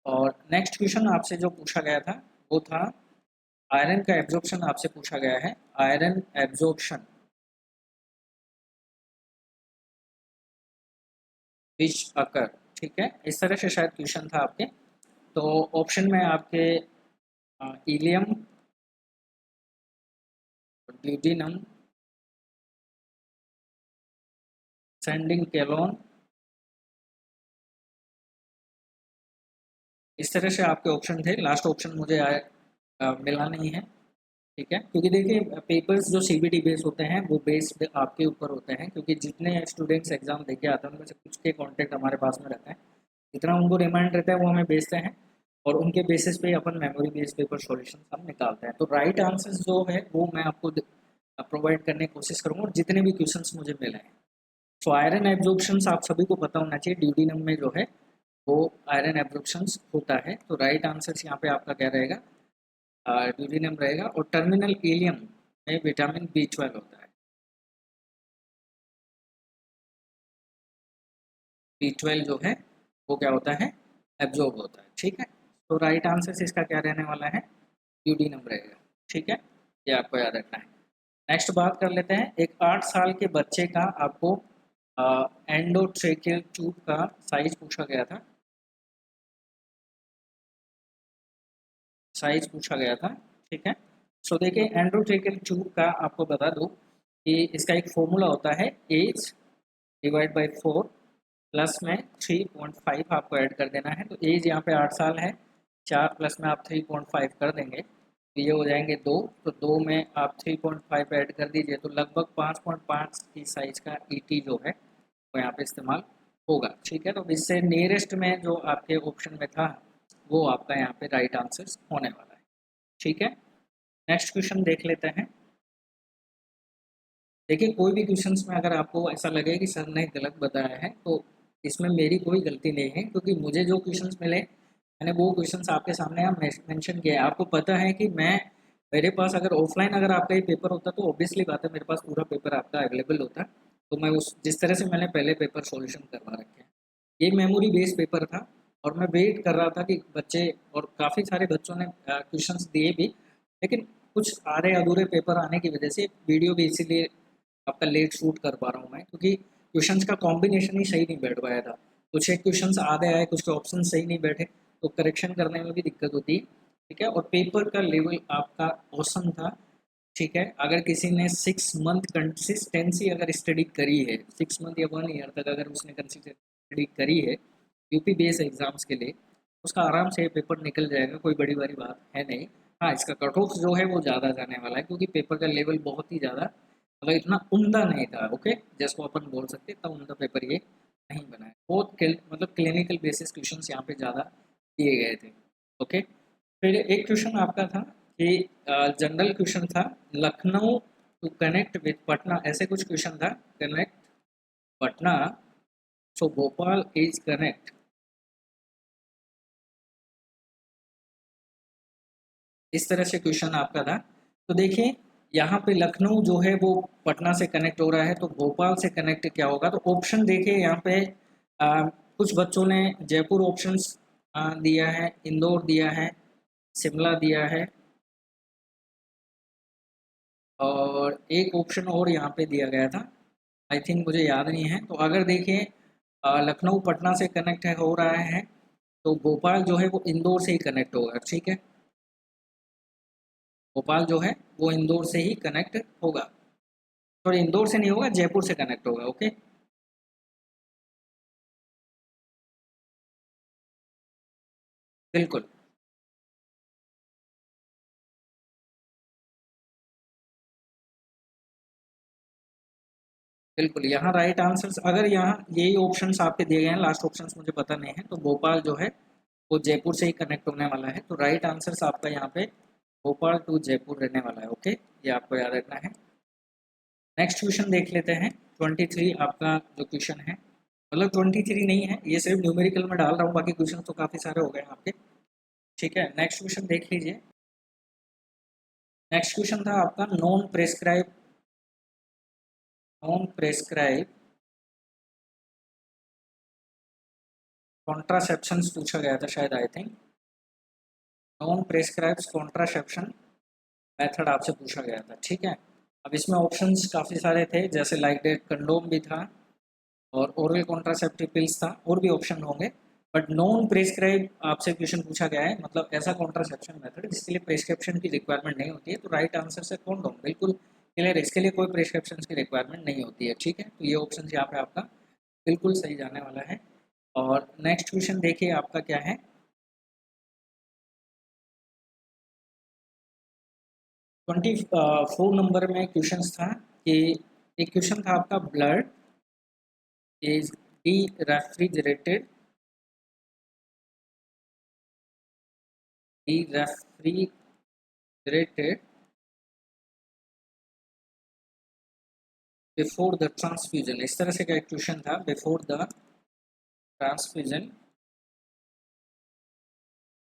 और नेक्स्ट क्वेश्चन आपसे जो पूछा गया था वो था आयरन का एब्जॉर्प्शन, आपसे पूछा गया है आयरन एब्जॉर्प्शन। विच अकर, ठीक है, इस तरह से शायद क्वेश्चन था आपके। तो ऑप्शन में आपके इलियम, ड्यूडिनम, सेंडिंग केलोन, इस तरह से आपके ऑप्शन थे। लास्ट ऑप्शन मुझे मिला नहीं है, ठीक है, क्योंकि देखिए पेपर्स जो सीबीटी बेस होते हैं वो बेस्ड आपके ऊपर होते हैं, क्योंकि जितने स्टूडेंट्स एग्जाम देके आते हैं उनमें से कुछ के कॉन्टेक्ट हमारे पास में रहता है, जितना उनको रिमाइंड रहता है वो हमें भेजते हैं, और उनके बेसिस पे अपन मेमोरी बेस्ड पेपर सॉल्यूशन हम निकालते हैं। तो राइट आंसर्स जो है वो मैं आपको प्रोवाइड करने की कोशिश करूँगा, और जितने भी क्वेश्चंस मुझे मिले हैं। सो आयरन एब्जॉर्प्शंस आप सभी को पता होना चाहिए, ड्यूडिनम में जो है वो आयरन एब्जॉर्प्शंस होता है। तो राइट आंसर्स यहाँ पे आपका क्या रहेगा, ड्यूडिनम रहेगा। और टर्मिनल इलियम में विटामिन B12 होता है, B12 जो है वो क्या होता है, एब्जॉर्ब होता है, ठीक है। तो राइट आंसर इसका क्या रहने वाला है, ड्यूडिनम रहेगा, ठीक है, ये आपको याद रखना है। नेक्स्ट बात कर लेते हैं, एक 8 साल के बच्चे का आपको एंडोट्रेकियल ट्यूब का साइज पूछा गया था, ठीक है। सो देखिए एंडोट्रेकियल ट्यूब का आपको बता दूं कि इसका एक फॉर्मूला होता है, एज डिवाइड बाई 4 प्लस में 3.5 आपको ऐड कर देना है। तो एज यहाँ पे 8 साल है, 4 प्लस में आप 3.5 कर देंगे तो ये हो जाएंगे 2, तो 2 में आप 3.5 ऐड कर दीजिए, तो लगभग 5.5 की साइज का ईटी जो है वो यहाँ पे इस्तेमाल होगा, ठीक है। तो इससे नियरेस्ट में जो आपके ऑप्शन में था वो आपका यहाँ पे राइट आंसर होने वाला है, ठीक है। नेक्स्ट क्वेश्चन देख लेते हैं। देखिए कोई भी क्वेश्चंस में अगर आपको ऐसा लगे कि सर ने गलत बताया है तो इसमें मेरी कोई गलती नहीं है, क्योंकि मुझे जो क्वेश्चंस मिले मैंने वो क्वेश्चंस आपके सामने आप मेंशन किया है। आपको पता है कि मैं, मेरे पास अगर ऑफलाइन अगर आपका ये पेपर होता तो ऑब्वियसली बात है मेरे पास पूरा पेपर आपका अवेलेबल होता, तो मैं उस जिस तरह से मैंने पहले पेपर सॉल्यूशन करवा रखे हैं, ये मेमोरी बेस्ड पेपर था, और मैं वेट कर रहा था कि बच्चे, और काफ़ी सारे बच्चों ने क्वेश्चंस दिए भी, लेकिन कुछ आधे अधूरे पेपर आने की वजह से वीडियो भी इसीलिए आपका लेट शूट कर पा रहा हूँ मैं, क्योंकि क्वेश्चंस का कॉम्बिनेशन ही सही नहीं बैठ पाया था। कुछ एक क्वेश्चंस आधे आए, कुछ के ऑप्शन सही नहीं बैठे, तो करेक्शन करने में भी दिक्कत होती है, ठीक है। और पेपर का लेवल आपका औसम था, ठीक है। अगर किसी ने 6 मंथ कंसिस्टेंसी अगर स्टडी करी है, 6 मंथ या 1 ईयर तक अगर उसने कंसिस्टेंसी स्टडी करी है यूपी बेस एग्जाम्स के लिए, उसका आराम से पेपर निकल जाएगा, कोई बड़ी बड़ी बात है नहीं। हाँ, इसका कट ऑफ जो है वो ज़्यादा जाने वाला है, क्योंकि पेपर का लेवल बहुत ही ज़्यादा, मतलब इतना उम्दा नहीं था, ओके, जिसको अपन बोल सकते इतना उम्दा पेपर ये नहीं बना है। बहुत मतलब क्लिनिकल बेसिस क्वेश्चन यहाँ पे ज़्यादा दिए गए थे, ओके। फिर एक क्वेश्चन आपका था कि जनरल क्वेश्चन था, Lucknow to connect with Patna, ऐसे कुछ क्वेश्चन था, connect Patna, so Bhopal is connect, इस तरह से क्वेश्चन आपका था। तो देखिए यहाँ पे लखनऊ जो है वो पटना से कनेक्ट हो रहा है, तो भोपाल से कनेक्ट क्या होगा, तो ऑप्शन देखिए यहाँ पे कुछ बच्चों ने जयपुर ऑप्शंस दिया है, इंदौर दिया है, शिमला दिया है, और एक ऑप्शन और यहाँ पे दिया गया था, आई थिंक मुझे याद नहीं है। तो अगर देखिए लखनऊ पटना से कनेक्ट है हो रहा है, तो भोपाल जो है वो इंदौर से ही कनेक्ट होगा, ठीक है। भोपाल जो है वो इंदौर से ही कनेक्ट होगा, सॉरी इंदौर से नहीं होगा, जयपुर से कनेक्ट होगा, ओके। बिल्कुल बिल्कुल, यहाँ राइट आंसर्स अगर यहाँ यही ऑप्शंस आपके दिए गए हैं, लास्ट ऑप्शंस मुझे पता नहीं है, तो भोपाल जो है वो जयपुर से ही कनेक्ट होने वाला है, तो राइट आंसर्स आपका यहाँ पे भोपाल टू जयपुर रहने वाला है, ओके, ये आपको याद रखना है। नेक्स्ट क्वेश्चन देख लेते हैं, 23 आपका जो क्वेश्चन है, मतलब 23 नहीं है, ये सिर्फ न्यूमेरिकल में डाल रहा हूँ, बाकी क्वेश्चन तो काफ़ी सारे हो गए हैं आपके, ठीक है। नेक्स्ट क्वेश्चन देख लीजिए। नेक्स्ट क्वेश्चन था आपका, नॉन प्रेस्क्राइब कॉन्ट्रासेप्शंस पूछा गया था शायद, I think non prescribes contraception method आपसे पूछा गया था, ठीक है। अब इसमें ऑप्शंस काफ़ी सारे थे, जैसे लाइक डेट कंडोम भी था, और ओरल कॉन्ट्रासेप्टिव पिल्स था, और भी ऑप्शन होंगे, बट नॉन प्रिस्क्राइब आपसे क्वेश्चन पूछा गया है, मतलब ऐसा कॉन्ट्रासेप्शन मेथड जिसके लिए प्रिस्क्रिप्शन की रिक्वायरमेंट नहीं होती है, तो राइट आंसर से कौन डोम बिल्कुल क्लियर, इसके लिए कोई प्रिस्क्रिप्शन की रिक्वायरमेंट नहीं होती है। ठीक है, तो ये ऑप्शन यहाँ पे आपका बिल्कुल सही जाने वाला है। और नेक्स्ट क्वेश्चन देखिए आपका क्या है। 24 नंबर में क्वेश्चन था कि एक क्वेश्चन था आपका, blood is D refrigerated, D refrigerated before the transfusion, इस तरह से का क्वेश्चन था, before the transfusion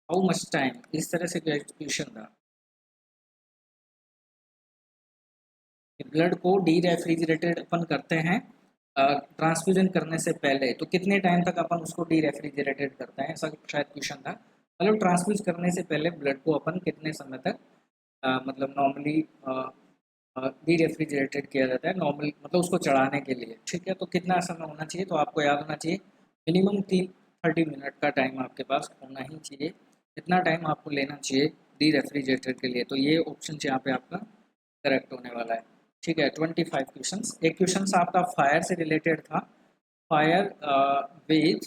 how much time, इस तरह से का क्वेश्चन था। ब्लड को डी रेफ्रिजरेटेड अपन करते हैं ट्रांसफ्यूजन करने से पहले, तो कितने टाइम तक अपन उसको डी रेफ्रिजरेटेड करते हैं, ऐसा शायद क्वेश्चन था। मतलब ट्रांसफ्यूज करने से पहले ब्लड को अपन कितने समय तक मतलब नॉर्मली डी रेफ्रिजरेटेड किया जाता है, नॉर्मल मतलब उसको चढ़ाने के लिए। ठीक है, तो कितना समय होना चाहिए, तो आपको याद होना चाहिए मिनिमम 30 मिनट का टाइम आपके पास होना ही चाहिए, इतना टाइम आपको लेना चाहिए डी रेफ्रिजरेटर के लिए। तो ये ऑप्शन यहाँ पे आपका करेक्ट होने वाला है। ठीक है, 25 क्वेश्चन। एक क्वेश्चन आपका फायर से रिलेटेड था, fire with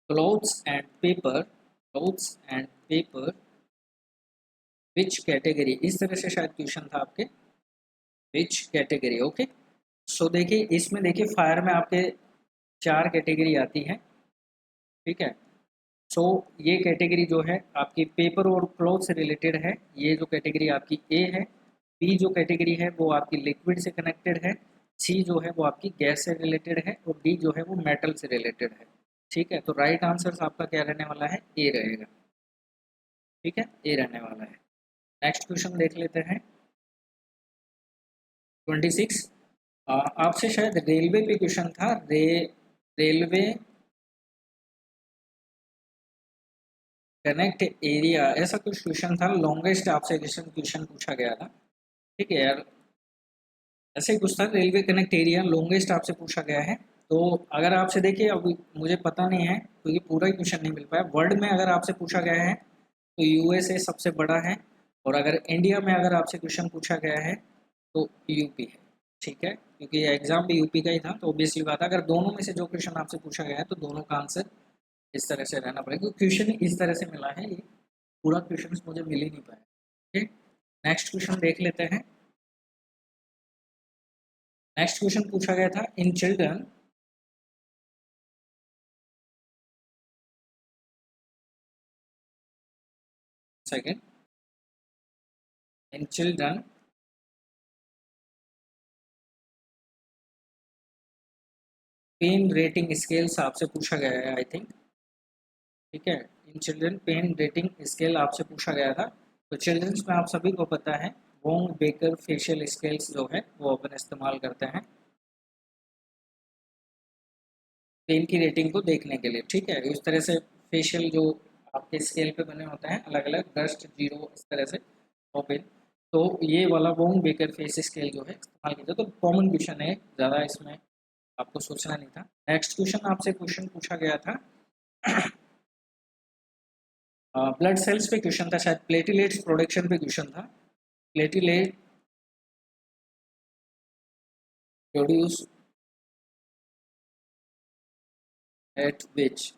clothes and paper, clothes and paper which category, इस तरह से शायद क्वेश्चन था आपके, विच कैटेगरी। ओके, सो देखिए इसमें देखिए फायर में आपके 4 कैटेगरी आती है। ठीक है, सो ये कैटेगरी जो है आपकी पेपर और क्लॉथ से रिलेटेड है, ये जो कैटेगरी आपकी ए है। बी जो कैटेगरी है वो आपकी लिक्विड से कनेक्टेड है। सी जो है वो आपकी गैस से रिलेटेड है, और डी जो है वो मेटल से रिलेटेड है। ठीक है, तो राइट आंसर आपका क्या रहने वाला है, ए रहेगा। ठीक है, ए रहने वाला है। नेक्स्ट क्वेश्चन देख लेते हैं, 26। आपसे शायद रेलवे पे क्वेश्चन था, रेलवे कनेक्ट एरिया, ऐसा कुछ क्वेश्चन था, लॉन्गेस्ट आपसे क्वेश्चन पूछा गया था। ठीक है यार, ऐसे ही कुछ था, रेलवे कनेक्ट एरिया लॉन्गेस्ट आपसे पूछा गया है। तो अगर आपसे देखिए, अब मुझे पता नहीं है क्योंकि पूरा ही क्वेश्चन नहीं मिल पाया, वर्ल्ड में अगर आपसे पूछा गया है तो यूएसए सबसे बड़ा है, और अगर इंडिया में अगर आपसे क्वेश्चन पूछा गया है तो यूपी है। ठीक है, क्योंकि एग्जाम भी यूपी का ही था, तो ऑब्वियसली बात है, अगर दोनों में से जो क्वेश्चन आपसे पूछा गया है तो दोनों का आंसर इस तरह से रहना पड़ेगा, क्योंकि क्वेश्चन इस तरह से मिला है, ये पूरा क्वेश्चन मुझे मिल ही नहीं पाया। ठीक, नेक्स्ट क्वेश्चन देख लेते हैं। नेक्स्ट क्वेश्चन पूछा गया था, in children, second, in children pain rating scales आपसे पूछा गया है आई थिंक। ठीक है, in children pain rating scale आपसे पूछा गया था। तो चिल्ड्रंस में आप सभी को पता है वोंग बेकर फेशियल स्केल्स जो है वो अपन इस्तेमाल करते हैं पेन की रेटिंग को देखने के लिए। ठीक है, इस तरह से फेशियल जो आपके स्केल पे बने होते हैं अलग अलग, डस्ट, जीरो, इस तरह से ओपन, तो ये वाला वोंग बेकर फेस स्केल जो है इस्तेमाल किया, तो कॉमन क्वेश्चन है, ज़्यादा इसमें आपको सोचना नहीं था। नेक्स्ट क्वेश्चन आपसे क्वेश्चन पूछा गया था ब्लड सेल्स पे क्वेश्चन था, शायद प्लेटिलेट्स प्रोडक्शन पे क्वेश्चन था, platelet produce at which,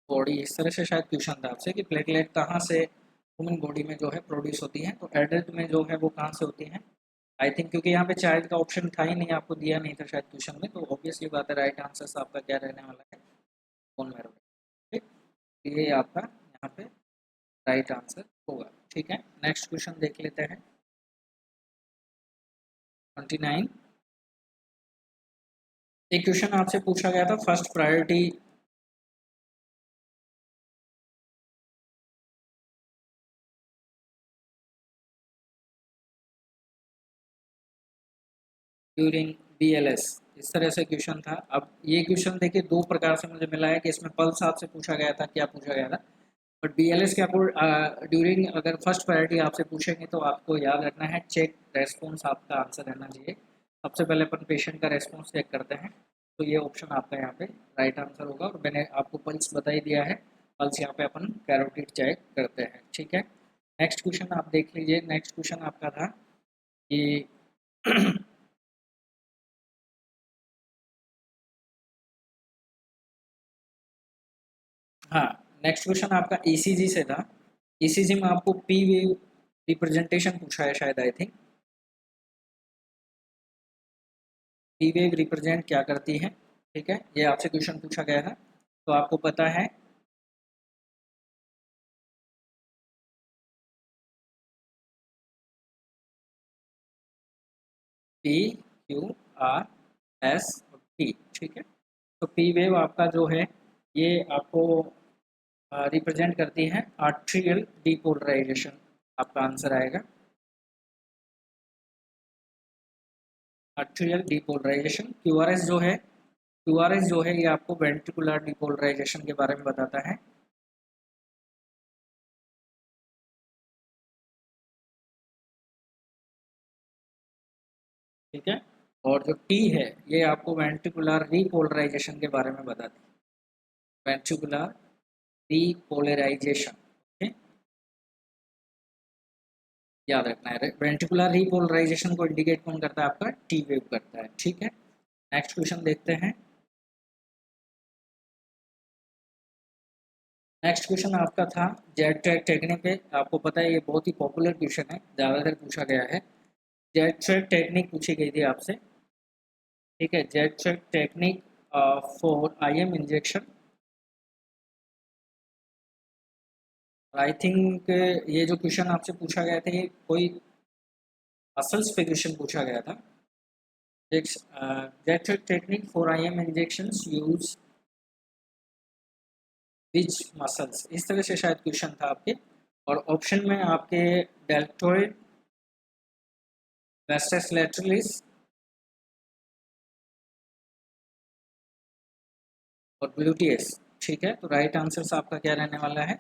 body, इस तरह से शायद क्वेश्चन था आपसे कि प्लेटलेट कहाँ से ह्यूमन बॉडी में जो है प्रोड्यूस होती है, तो एडल्ट में जो है वो कहाँ से होती है आई थिंक, क्योंकि यहाँ पे चाइल्ड का ऑप्शन था ही नहीं, आपको दिया नहीं था शायद क्वेश्चन में, तो ऑब्वियसली बात है राइट आंसर आपका क्या रहने वाला है, बोन मैरो। ठीक, ये आपका यहाँ पे राइट आंसर होगा। ठीक है, नेक्स्ट क्वेश्चन देख लेते हैं, 29। एक क्वेश्चन आपसे पूछा गया था, फर्स्ट प्रायोरिटी ड्यूरिंग बीएलएस, इस तरह से क्वेश्चन था। अब ये क्वेश्चन देखिए दो प्रकार से मुझे मिला है कि इसमें पल्स आपसे पूछा गया था, क्या पूछा गया था, बट BLS के आपको ड्यूरिंग अगर फर्स्ट प्रायोरिटी आपसे पूछेंगे तो आपको याद रखना है चेक रेस्पॉन्स आपका आंसर रहना चाहिए। सबसे पहले अपन पेशेंट का रेस्पॉन्स चेक करते हैं, तो ये ऑप्शन आपका यहाँ पे राइट आंसर होगा। और मैंने आपको पल्स बता ही दिया है, पल्स यहाँ पे अपन कैरोटिड चेक करते हैं, ठीक है। नेक्स्ट क्वेश्चन आप देख लीजिए। नेक्स्ट क्वेश्चन आपका था कि हाँ, नेक्स्ट क्वेश्चन आपका ECG से था। ECG में आपको पी वेव रिप्रेजेंटेशन पूछा है शायद, I think. P wave represent क्या करती है, ठीक है, ये आपसे क्वेश्चन पूछा गया था, तो आपको पता है PQRS T, ठीक है। तो पी वेव आपका जो है ये आपको रिप्रेजेंट करती है आर्ट्रियल डीपोलराइजेशन, आपका आंसर आएगा आर्ट्रियल डीपोलराइजेशन। क्यूआरएस जो है, क्यूआरएस जो है ये आपको वेंट्रिकुलर डीपोलराइजेशन के बारे में बताता है। ठीक है, और जो टी है ये आपको वेंट्रिकुलर रीपोलराइजेशन के बारे में बताती है, वेंट्रिकुलर रीपोलराइजेशन। ओके, याद रखना है, वेंट्रिकुलर रीपोलराइजेशन को इंडिकेट कौन करता है, आपका टी वेव करता है, ठीक है। नेक्स्ट क्वेश्चन देखते हैं। नेक्स्ट क्वेश्चन आपका था जेट ट्रैक टेक्निक पे। आपको पता है ये बहुत ही पॉपुलर क्वेश्चन है, ज़्यादातर पूछा गया है। जेट ट्रैक टेक्निक पूछी गई थी आपसे, ठीक है। Jet track technique for IM injection, I think ये जो क्वेश्चन आपसे पूछा गया था ये कोई मसल्स पे क्वेश्चन पूछा गया था। Jet track technique for IM injections use which muscles, इस तरह से शायद क्वेश्चन था आपके। और ऑप्शन में आपके डेल्टोइड, वेस्टस लैटरलिस और ग्लूटियस, ठीक है। तो राइट आंसर आपका क्या रहने वाला है,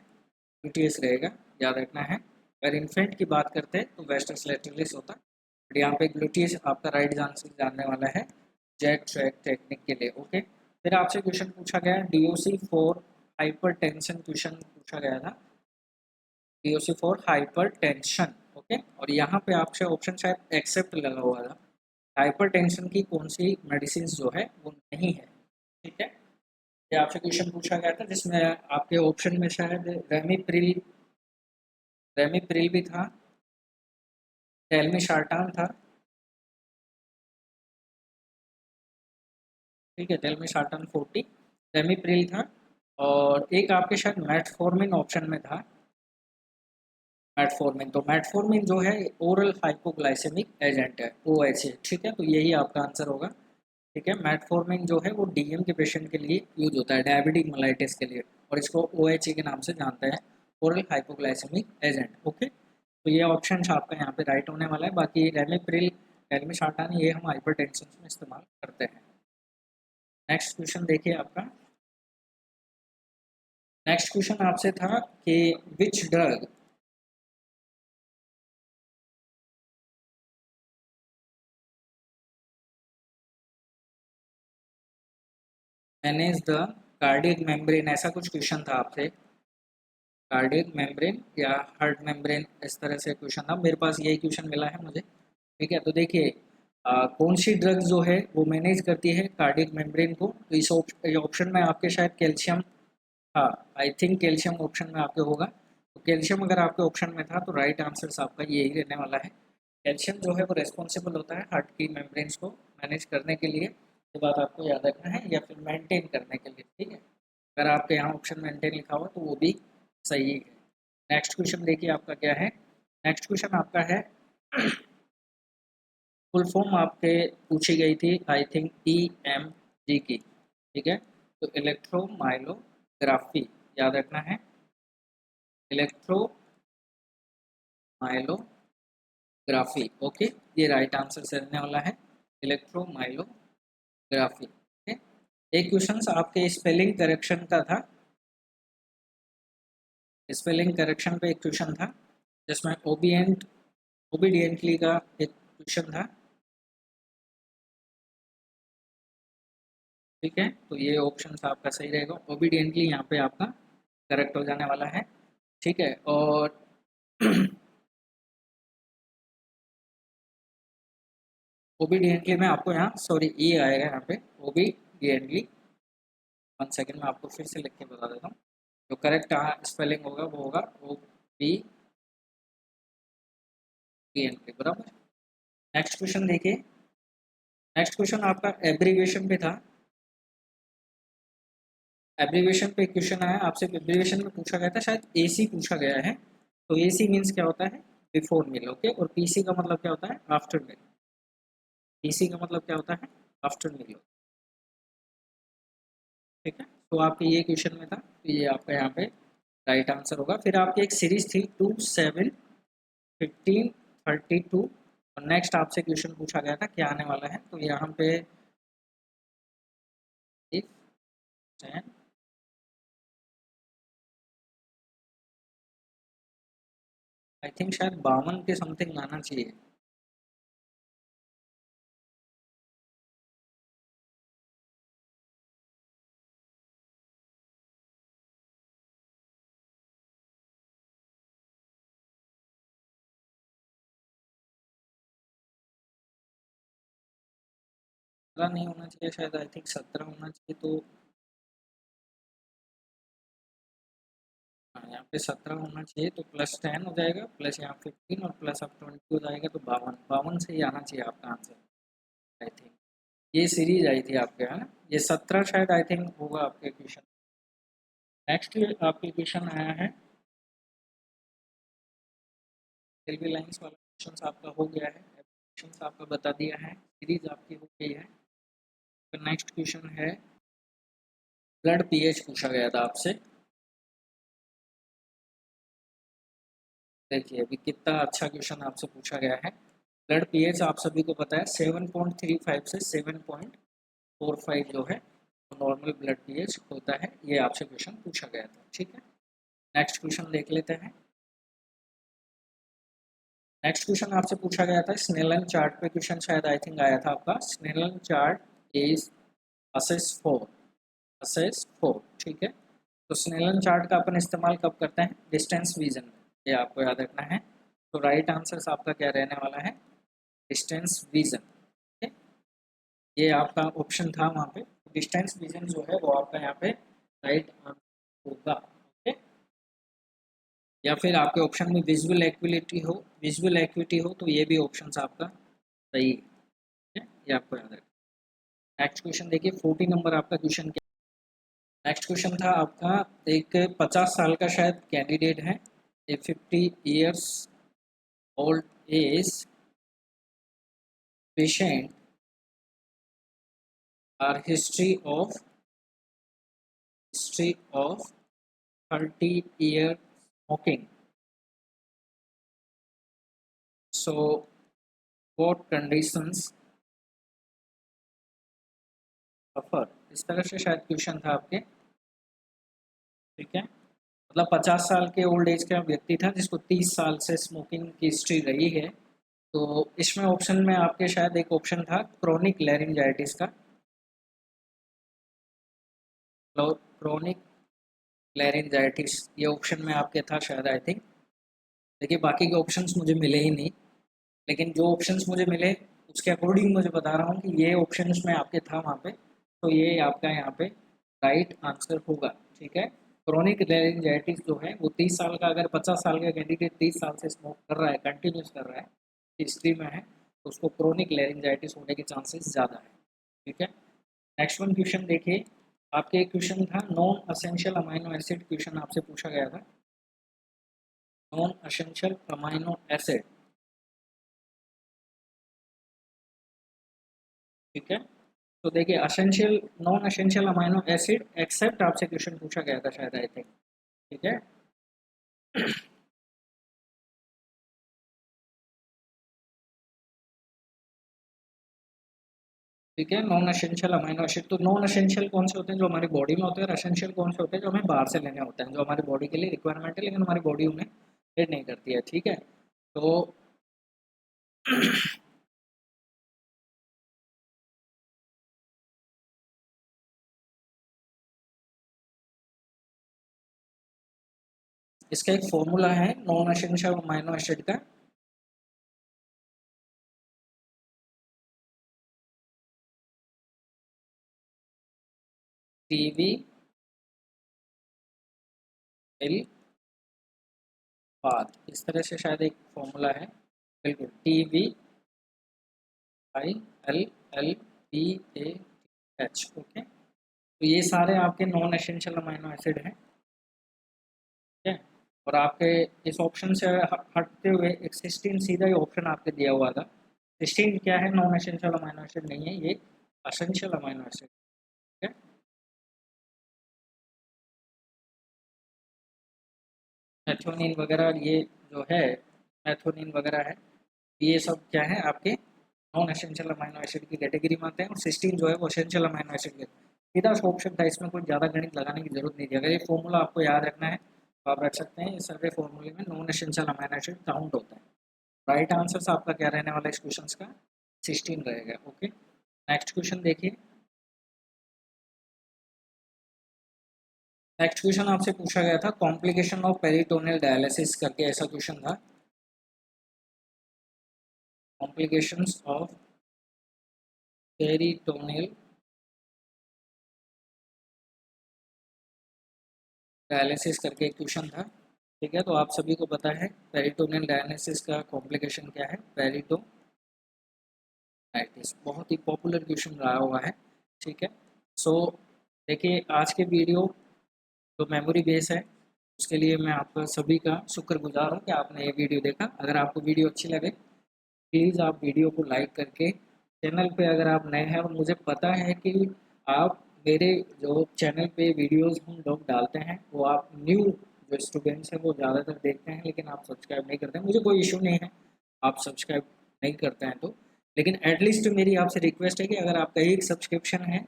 ग्लूटियस रहेगा, याद रखना है। अगर इन्फेंट की बात करते हैं तो वेस्टस लैटरलिस होता, बट यहाँ पे ग्लूटियस आपका राइट आंसर जानने वाला है जेट ट्रैक टेक्निक के लिए। ओके, फिर आपसे क्वेश्चन पूछा गया DOC for hyper tension, question पूछा गया था DOC for hyper tension. Okay, और यहाँ पे आपसे ऑप्शन शायद एक्सेप्ट लगा हुआ था, हाइपर टेंशन की कौन सी मेडिसिन जो है वो नहीं है, ठीक है। ये आपसे क्वेश्चन पूछा गया था जिसमें आपके ऑप्शन में शायद रेमिप्रिल, रेमिप्रिल भी था, टेलमिसार्टान था, ठीक है, टेलमिसार्टान 40, रेमिप्रिल था, और एक आपके शायद मेटफॉर्मिन ऑप्शन में था, मेटफॉर्मिन। तो मेटफॉर्मिन जो है ओरल हाइपोग्लाइसेमिक एजेंट है, OH, ठीक है। तो यही आपका आंसर होगा, ठीक है। मेटफॉर्मिन जो है वो DM के पेशेंट के लिए यूज होता है, डायबिटिक मेलाइटिस के लिए, और इसको OH के नाम से जानते हैं, ओरल हाइपोग्लाइसेमिक एजेंट। ओके, तो ये ऑप्शन आपका यहाँ पे राइट होने वाला है। बाकी रेमिप्रिल, टेलमिसार्टान ये हम हाइपरटेंशन में इस्तेमाल करते हैं। नेक्स्ट क्वेश्चन देखिए आपका। नेक्स्ट क्वेश्चन आपसे था कि which drug manage the cardiac membrane, ऐसा कुछ क्वेश्चन था आपसे, कार्डियक मेम्ब्रेन या हार्ट मेम्ब्रेन, इस तरह से क्वेश्चन था। मेरे पास यही क्वेश्चन मिला है मुझे, ठीक है। तो देखिए कौन सी ड्रग जो है वो मैनेज करती है कार्डियक मेम्ब्रेन को, तो इस ऑप्शन में आपके शायद कैल्शियम, हाँ, आई थिंक कैल्शियम ऑप्शन में आपके होगा। तो कैल्शियम अगर आपके ऑप्शन में था तो राइट आंसर आपका यही रहने वाला है। कैल्शियम जो है वो रेस्पॉन्सिबल होता है हार्ट की मेम्ब्रेन्स को मैनेज करने के लिए, ये बात आपको याद रखना है, या फिर मेंटेन करने के लिए, ठीक है। अगर आपके यहाँ ऑप्शन मेंटेन लिखा हुआ तो वो भी सही है। नेक्स्ट क्वेश्चन देखिए आपका क्या है। नेक्स्ट क्वेश्चन आपका है फुल फॉर्म आपके पूछी गई थी आई थिंक EMG की, ठीक है। तो इलेक्ट्रोमाइलोग्राफी, याद रखना है, इलेक्ट्रोमाइलोग्राफी। ओके, ये राइट आंसर से रहने वाला है, इलेक्ट्रोमाइलोग्राफी। ओके, एक क्वेश्चन आपके स्पेलिंग करेक्शन का था, स्पेलिंग करेक्शन पे एक क्वेश्चन था जिसमें ओबीडियंटली का एक क्वेश्चन था। ठीक है, तो ये ऑप्शन आपका सही रहेगा, ओबीडियंटली यहाँ पे आपका करेक्ट हो जाने वाला है। ठीक है, और ओबीडियंटली में आपको यहाँ सॉरी ये आएगा यहाँ पे ओबीडियंटली। 1 सेकेंड में आपको फिर से लिख के बता देता हूँ। जो करेक्ट स्पेलिंग होगा वो होगा ओबीडियंटली, बराबर। नेक्स्ट क्वेश्चन देखिए। नेक्स्ट क्वेश्चन आपका एब्रीविएशन पे था। एब्रीविएशन पे क्वेश्चन आया आपसे, एब्रीविएशन में पूछा गया था, शायद एसी पूछा गया है। तो एसी मीन्स क्या होता है, बिफोर मील, ओके। और पीसी का मतलब क्या होता है, आफ्टर मील। पीसी का मतलब क्या होता है, आफ्टर मील। ठीक है, तो आपके ये क्वेश्चन में था, तो ये आपका यहाँ पे राइट आंसर होगा। फिर आपकी एक सीरीज थी 2, 7, 15, 32, और नेक्स्ट आपसे क्वेश्चन पूछा गया था क्या आने वाला है, तो यहाँ पे 10, आई थिंक शायद 52 के समथिंग आना चाहिए। पता नहीं होना चाहिए, शायद आई थिंक 17 होना चाहिए। तो हाँ, यहाँ पे 17 होना चाहिए, तो +10 हो जाएगा, प्लस यहाँ 15 और प्लस अब 20 हो जाएगा, तो 52 से ही आना चाहिए आपका आंसर, आई थिंक। ये सीरीज आई थी आपके, है ना, ये 17 शायद आई थिंक होगा आपके क्वेश्चन। नेक्स्ट आपके क्वेश्चन आया है रेलवे लाइंस वाला क्वेश्चन आपका हो गया है, क्वेश्चन आपका बता दिया है, सीरीज आपकी हो गई है। तो नेक्स्ट क्वेश्चन है ब्लड पीएच पूछा गया था आपसे। देखिए अभी कितना अच्छा क्वेश्चन आपसे पूछा गया है। ब्लड पीएच आप सभी को पता है 7.35 से 7.45 जो है नॉर्मल ब्लड पीएच होता है, ये आपसे क्वेश्चन पूछा गया था। ठीक है, नेक्स्ट क्वेश्चन देख लेते हैं। नेक्स्ट क्वेश्चन आपसे पूछा गया था स्नेलन चार्ट पे क्वेश्चन, शायद आई थिंक आया था आपका। Snellen chart is assess four, assess four, ठीक है। तो स्नेलन चार्ट का अपन इस्तेमाल कब करते हैं, डिस्टेंस विजन में, ये आपको याद रखना है। तो राइट आंसर आपका क्या रहने वाला है, डिस्टेंस विजन। ठीक है, ये आपका ऑप्शन था वहाँ पे, डिस्टेंस विजन जो है वो आपका यहाँ पे राइट आंसर होगा। ओके, या फिर आपके ऑप्शन में विजुअल एक्टिविटी हो, विजुअल एक्टिविटी हो, तो ये भी ऑप्शन आपका सही है। ठीक है? ये आपको याद रखना। नेक्स्ट क्वेश्चन देखिए, 40 नंबर आपका क्वेश्चन क्या। नेक्स्ट क्वेश्चन था आपका, एक 50 साल का शायद कैंडिडेट है, ए 50 years old as patient our history of 30 year smoking, so what conditions सफर, इस तरह से शायद क्वेश्चन था आपके। ठीक है, मतलब 50 साल के ओल्ड एज का व्यक्ति था जिसको 30 साल से स्मोकिंग की हिस्ट्री रही है। तो इसमें ऑप्शन में आपके शायद एक ऑप्शन था क्रोनिक लैरिंजाइटिस का, क्रोनिक लैरिंजाइटिस, ये ऑप्शन में आपके था शायद आई थिंक। देखिए बाकी के ऑप्शंस मुझे मिले ही नहीं, लेकिन जो ऑप्शंस मुझे मिले उसके अकॉर्डिंग मुझे बता रहा हूँ कि ये ऑप्शंस में आपके था वहाँ पे, तो ये आपका यहाँ पे राइट आंसर होगा। ठीक है, क्रोनिक लैरिंजाइटिस जो है वो 30 साल का, अगर 50 साल का कैंडिडेट 30 साल से स्मोक कर रहा है, कंटिन्यूस कर रहा है, हिस्ट्री में है, तो उसको क्रोनिक लैरिंजाइटिस होने के चांसेस ज़्यादा है। ठीक है, नेक्स्ट वन क्वेश्चन देखिए। आपके एक क्वेश्चन था non essential amino acid, question आपसे पूछा गया था नॉन असेंशियल अमाइनो एसिड। ठीक है, तो देखिए essential, non essential amino acid except आपसे क्वेश्चन पूछा गया था शायद आई थिंक। ठीक है, ठीक है। नॉन एसेंशियल अमीनो एसिड, तो नॉन एसेंशियल कौन से होते हैं जो हमारी बॉडी में होते हैं, और एसेंशियल कौन से होते हैं जो हमें बाहर से लेने होते हैं, जो हमारी बॉडी के लिए रिक्वायरमेंट है लेकिन हमारी बॉडी उन्हें रीड नहीं करती है। ठीक है। तो इसका एक फॉर्मूला है नॉन एसेंशियल अमीनो एसिड का, टीवी एल बात, इस तरह से शायद एक फॉर्मूला है। बिल्कुल, TV I L L P A H. Okay, तो ये सारे आपके नॉन एसेंशियल अमीनो एसिड हैं। ठीक है। और आपके इस ऑप्शन से हटते हुए एक 16 सीधा ही ऑप्शन आपके दिया हुआ था। 16 क्या है, नॉन एसेंशियल अमीनो एसिड नहीं है, ये एसेंशियल अमीनो एसिड। ठीक है। मेथोनिन वगैरह ये जो है, मेथोनिन वगैरह है, ये सब क्या है आपके नॉन एसेंशियल अमीनो एसिड की कैटेगरी में आते हैं। और 16 जो है वो एसेंशियल अमीनो एसिड के सीधा सा ऑप्शन था, इसमें कोई ज़्यादा गणित लगाने की जरूरत नहीं थी। अगर ये फॉर्मूला आपको याद रखना है तो आप रख सकते हैं, इस सारे फॉर्मूले में non essential amino acid count होता है। राइट आंसर आपका क्या रहने वाला है इस क्वेश्चन का, 16 रहेगा। ओके, नेक्स्ट क्वेश्चन देखिए। नेक्स्ट क्वेश्चन आपसे पूछा गया था कॉम्प्लिकेशन ऑफ पेरिटोनियल डायलिसिस करके, ऐसा क्वेश्चन था। कॉम्प्लिकेशंस ऑफ पेरिटोनियल डायलिसिस करके एक क्वेश्चन था। ठीक है, तो आप सभी को पता है पेरिटोनियल डायलिसिस का कॉम्प्लिकेशन क्या है, पेरिटोनाइटिस। बहुत ही पॉपुलर क्वेश्चन रहा हुआ है। ठीक है। सो देखिए, आज के वीडियो जो मेमोरी बेस है उसके लिए मैं आपका सभी का शुक्रगुजार हूँ कि आपने ये वीडियो देखा। अगर आपको वीडियो अच्छी लगे प्लीज़ आप वीडियो को लाइक करके, चैनल पे अगर आप नए हैं, और मुझे पता है कि आप मेरे जो चैनल पे वीडियोस हम लोग डालते हैं वो आप न्यू जो स्टूडेंट्स हैं वो ज़्यादातर देखते हैं लेकिन आप सब्सक्राइब नहीं करते हैं। मुझे कोई इशू नहीं है आप सब्सक्राइब नहीं करते हैं तो, लेकिन एटलीस्ट मेरी आपसे रिक्वेस्ट है कि अगर आपका एक सब्सक्रिप्शन है,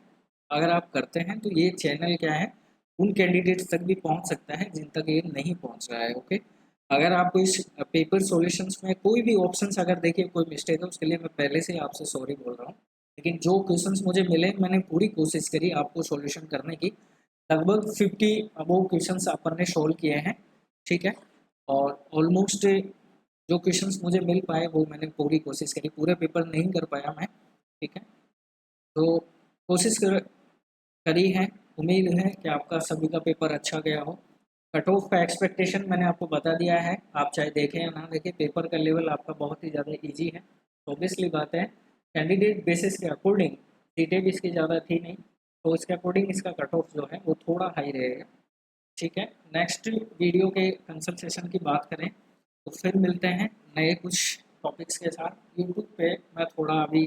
अगर आप करते हैं तो ये चैनल क्या है उन कैंडिडेट्स तक भी पहुंच सकता है जिन तक ये नहीं पहुंच रहा है। ओके, अगर आपको इस पेपर सॉल्यूशंस में कोई भी ऑप्शंस अगर देखिए कोई मिस्टेक है उसके लिए मैं पहले से ही आपसे सॉरी बोल रहा हूँ, लेकिन जो क्वेश्चंस मुझे मिले मैंने पूरी कोशिश करी आपको सॉल्यूशन करने की। लगभग 50 अबोव क्वेश्चंस अपन ने सोल्व किए हैं। ठीक है। और ऑलमोस्ट जो क्वेश्चंस मुझे मिल पाए वो मैंने पूरी कोशिश करी, पूरे पेपर नहीं कर पाया मैं। ठीक है। तो कोशिश करी है, उम्मीद है कि आपका सभी का पेपर अच्छा गया हो। कट ऑफ का एक्सपेक्टेशन मैंने आपको बता दिया है, आप चाहे देखें या ना देखें पेपर का लेवल आपका बहुत ही ज़्यादा इजी है। ऑब्वियसली बात है, कैंडिडेट बेसिस के अकॉर्डिंग सीटें भी इसकी ज़्यादा थी नहीं, तो इसके अकॉर्डिंग इसका कट ऑफ जो है वो थोड़ा हाई रहेगा। ठीक है। नेक्स्ट वीडियो के कंसल्टेशन की बात करें तो फिर मिलते हैं नए कुछ टॉपिक्स के साथ। यूट्यूब पे मैं थोड़ा अभी